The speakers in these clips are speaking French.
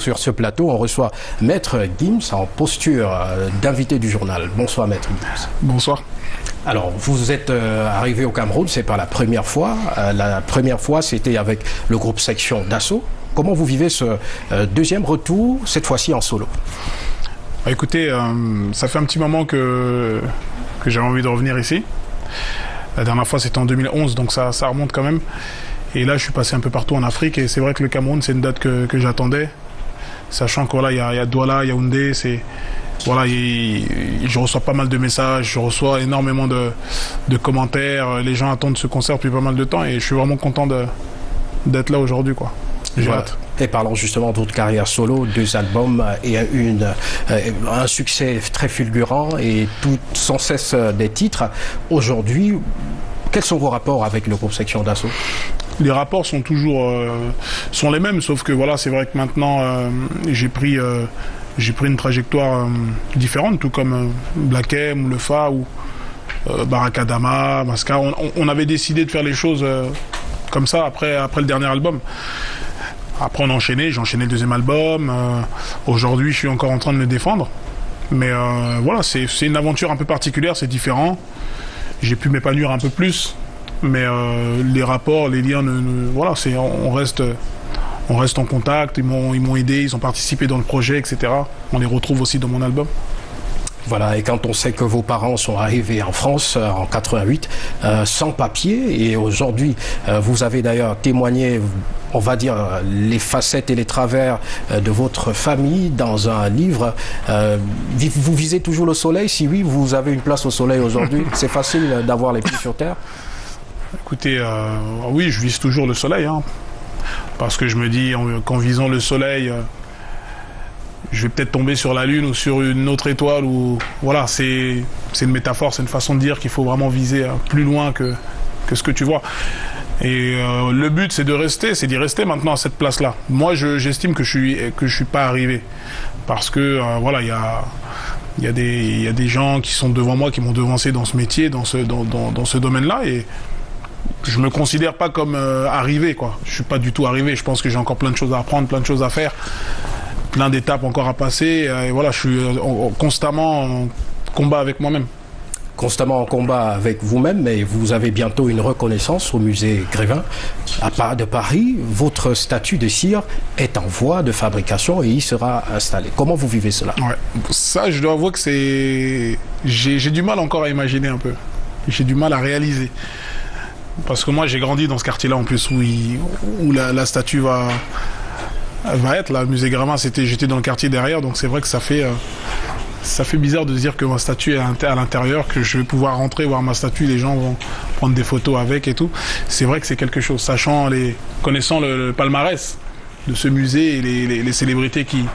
Sur ce plateau, on reçoit Maître Gims en posture d'invité du journal. Bonsoir Maître Gims. Bonsoir. Alors, vous êtes arrivé au Cameroun, c'est pas la première fois. La première fois, c'était avec le groupe Section d'Assaut. Comment vous vivez ce deuxième retour, cette fois-ci en solo? Écoutez, ça fait un petit moment que j'avais envie de revenir ici. La dernière fois, c'était en 2011, donc ça remonte quand même. Et là, je suis passé un peu partout en Afrique. Et c'est vrai que le Cameroun, c'est une date que j'attendais. Sachant que voilà, il y a Douala, Yaoundé, voilà, je reçois pas mal de messages, je reçois énormément de commentaires. Les gens attendent ce concert depuis pas mal de temps et je suis vraiment content d'être là aujourd'hui, quoi. J'ai hâte. Et parlons justement de votre carrière solo, 2 albums et un succès très fulgurant et tout sans cesse des titres. Aujourd'hui, quels sont vos rapports avec le groupe Section d'Assaut? Les rapports sont toujours sont les mêmes, sauf que voilà, c'est vrai que maintenant j'ai pris une trajectoire différente, tout comme Black M, Le Fa ou Barakadama, Masca. On avait décidé de faire les choses comme ça après le dernier album. Après j'ai enchaîné le deuxième album. Aujourd'hui, je suis encore en train de me défendre. Mais voilà, c'est une aventure un peu particulière, c'est différent. J'ai pu m'épanouir un peu plus. Mais les rapports, les liens, voilà, on reste en contact. Ils m'ont aidé, ils ont participé dans le projet, etc. On les retrouve aussi dans mon album. Voilà, et quand on sait que vos parents sont arrivés en France en 88 sans papier, et aujourd'hui vous avez d'ailleurs témoigné, on va dire, les facettes et les travers de votre famille dans un livre. Vous visez toujours le soleil? Si oui, vous avez une place au soleil aujourd'hui. C'est facile d'avoir les pieds sur terre? Écoutez, oui, je vise toujours le soleil, hein, parce que je me dis qu'en visant le soleil, je vais peut-être tomber sur la Lune ou sur une autre étoile. Ou voilà, c'est une métaphore, c'est une façon de dire qu'il faut vraiment viser plus loin que ce que tu vois. Et le but, c'est d'y rester maintenant à cette place-là. Moi, j'estime que je suis pas arrivé, parce que voilà, il y a des gens qui sont devant moi, qui m'ont devancé dans ce métier, dans ce domaine-là, et je me considère pas comme arrivé, quoi. Je suis pas du tout arrivé. Je pense que j'ai encore plein de choses à apprendre, plein de choses à faire, plein d'étapes encore à passer. Et voilà, je suis constamment en combat avec moi-même. Constamment en combat avec vous-même, mais vous avez bientôt une reconnaissance au musée Grévin de Paris. Votre statue de cire est en voie de fabrication et il sera installé. Comment vous vivez cela? Ouais. Ça, je dois avouer que j'ai du mal encore à imaginer un peu. J'ai du mal à réaliser. Parce que moi, j'ai grandi dans ce quartier-là en plus où la statue va être. Là, le musée Grévin, j'étais dans le quartier derrière, donc c'est vrai que ça fait bizarre de se dire que ma statue est à l'intérieur, que je vais pouvoir rentrer voir ma statue, les gens vont prendre des photos avec et tout. C'est vrai que c'est quelque chose, connaissant le palmarès de ce musée et les célébrités qui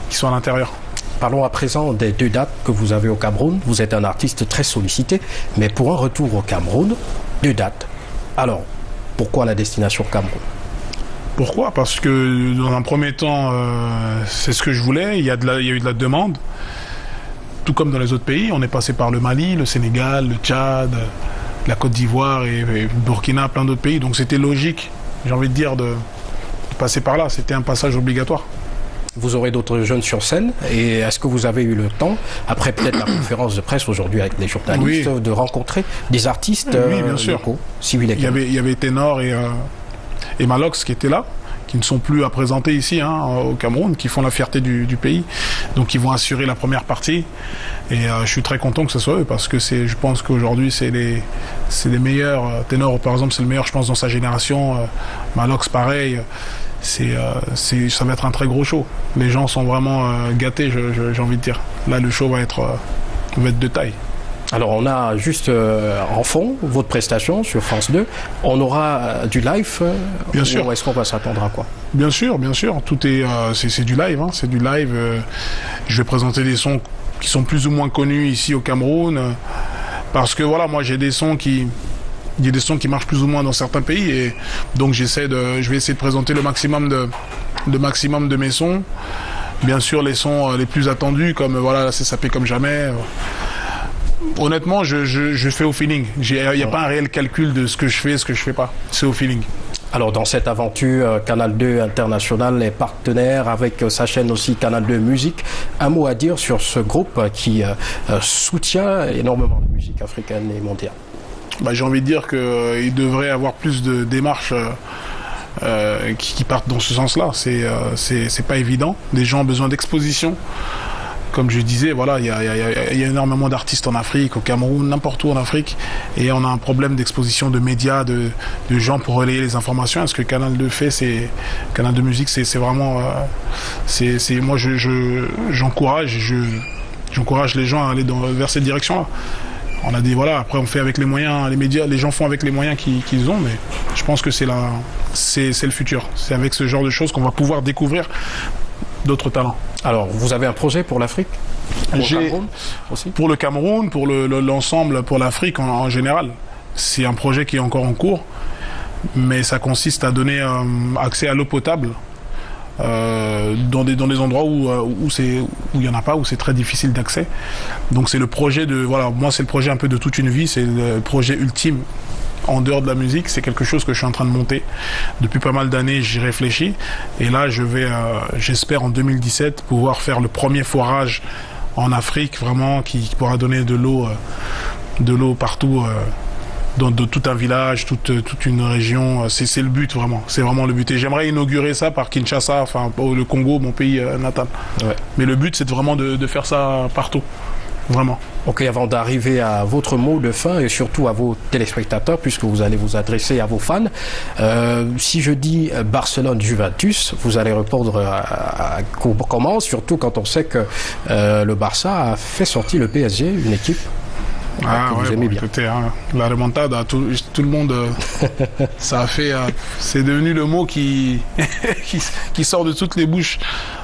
sont à l'intérieur. Parlons à présent des 2 dates que vous avez au Cameroun. Vous êtes un artiste très sollicité, mais pour un retour au Cameroun, 2 dates. Alors, pourquoi la destination Cameroun? Pourquoi? Parce que dans un premier temps, c'est ce que je voulais. Il y a eu de la demande. Tout comme dans les autres pays, on est passé par le Mali, le Sénégal, le Tchad, la Côte d'Ivoire et Burkina, plein d'autres pays. Donc c'était logique, j'ai envie de dire, de passer par là. C'était un passage obligatoire. Vous aurez d'autres jeunes sur scène, et est-ce que vous avez eu le temps, après peut-être la conférence de presse aujourd'hui avec les journalistes, oui, de rencontrer des artistes oui, bien sûr. locaux? Il y avait Ténor et Malox qui étaient là, qui ne sont plus à présenter ici, hein, au Cameroun, qui font la fierté du pays. Donc ils vont assurer la première partie. Et je suis très content que ce soit eux, parce que je pense qu'aujourd'hui c'est les meilleurs. Ténor, par exemple, c'est le meilleur, je pense, dans sa génération. Malox, pareil. Ça va être un très gros show. Les gens sont vraiment gâtés, j'ai envie de dire. Là, le show va être de taille. Alors, on a juste en fond votre prestation sur France 2. On aura du live. Bien sûr. Ou est-ce qu'on va s'attendre à quoi? Bien sûr. Tout c'est du live. Hein, c'est du live. Je vais présenter des sons qui sont plus ou moins connus ici au Cameroun, parce que voilà, moi j'ai des sons qui marchent plus ou moins dans certains pays, et donc je vais essayer de présenter le maximum de mes sons. Bien sûr, les sons les plus attendus, comme voilà, c'est sapé comme jamais. Honnêtement, je fais au feeling. Il n'y a pas un réel calcul de ce que je fais pas. C'est au feeling. Alors dans cette aventure, Canal 2 International est partenaire avec sa chaîne aussi Canal 2 Musique. Un mot à dire sur ce groupe qui soutient énormément la musique africaine et mondiale. Bah, j'ai envie de dire qu'il devrait avoir plus de démarches qui partent dans ce sens-là. C'est pas évident. Des gens ont besoin d'exposition. Comme je disais, voilà, il y a énormément d'artistes en Afrique, au Cameroun, n'importe où en Afrique, et on a un problème d'exposition de médias, de gens pour relayer les informations. Et ce que Canal 2 fait, Canal 2 Musique, c'est vraiment, moi j'encourage les gens à aller vers cette direction-là. On a dit voilà, après on fait avec les moyens, les médias, les gens font avec les moyens qu'ils ont, mais je pense que c'est le futur. C'est avec ce genre de choses qu'on va pouvoir découvrir d'autres talents. Alors, vous avez un projet pour l'Afrique? Pour le Cameroun, pour l'ensemble, pour l'Afrique en général. C'est un projet qui est encore en cours, mais ça consiste à donner accès à l'eau potable dans des endroits où il n'y en a pas, où c'est très difficile d'accès. Donc c'est le projet moi c'est le projet un peu de toute une vie, c'est le projet ultime. En dehors de la musique, c'est quelque chose que je suis en train de monter. Depuis pas mal d'années, j'y réfléchis. Et là, j'espère en 2017 pouvoir faire le premier forage en Afrique, vraiment, qui pourra donner de l'eau partout, dans tout un village, toute une région. C'est le but, vraiment. C'est vraiment le but. Et j'aimerais inaugurer ça par Kinshasa, enfin, le Congo, mon pays natal. Ouais. Mais le but, c'est vraiment de faire ça partout. Vraiment. Ok, avant d'arriver à votre mot de fin et surtout à vos téléspectateurs, puisque vous allez vous adresser à vos fans, si je dis Barcelone-Juventus, vous allez répondre comment, surtout quand on sait que le Barça a fait sortir le PSG, une équipe que vous aimez bien. Écoutez, la remontada, tout le monde, ça a fait, c'est devenu le mot qui sort de toutes les bouches,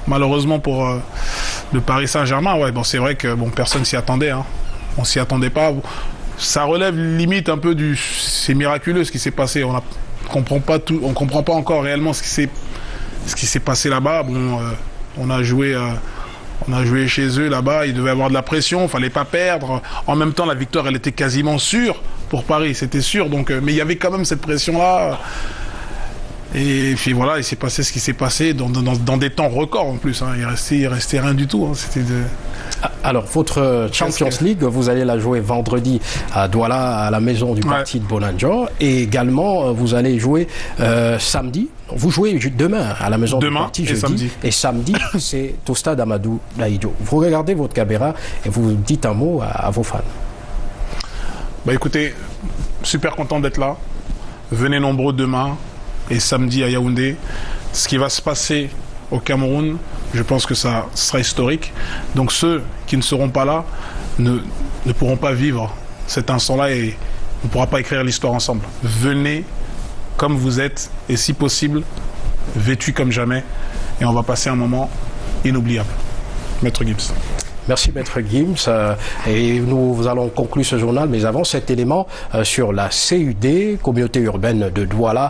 malheureusement pour le Paris Saint-Germain. Ouais, bon, c'est vrai que personne s'y attendait, hein. On s'y attendait pas. Ça relève limite un peu c'est miraculeux ce qui s'est passé. On comprend pas encore réellement ce qui s'est passé là-bas. On a joué chez eux là-bas, il devait avoir de la pression, il fallait pas perdre. En même temps, la victoire, elle était quasiment sûre pour Paris, c'était sûr. Donc, mais il y avait quand même cette pression-là. Et puis voilà, il s'est passé ce qui s'est passé dans des temps records en plus. Hein. Il restait rien du tout. Hein. Alors, votre Champions League, vous allez la jouer vendredi à Douala, à la maison du parti de Bonanjo. Et également, vous allez jouer samedi. Vous jouez demain à la maison du parti, jeudi. Et samedi, c'est au stade Amadou Daïdjo. Vous regardez votre caméra et vous dites un mot à vos fans. Bah écoutez, super content d'être là. Venez nombreux demain et samedi à Yaoundé. Ce qui va se passer au Cameroun, je pense que ça sera historique. Donc ceux qui ne seront pas là ne pourront pas vivre cet instant-là et on ne pourra pas écrire l'histoire ensemble. Venez comme vous êtes et si possible, vêtus comme jamais et on va passer un moment inoubliable. Maître Gims. Merci Maître Gims. Et nous allons conclure ce journal, mais avant cet élément sur la CUD, communauté urbaine de Douala.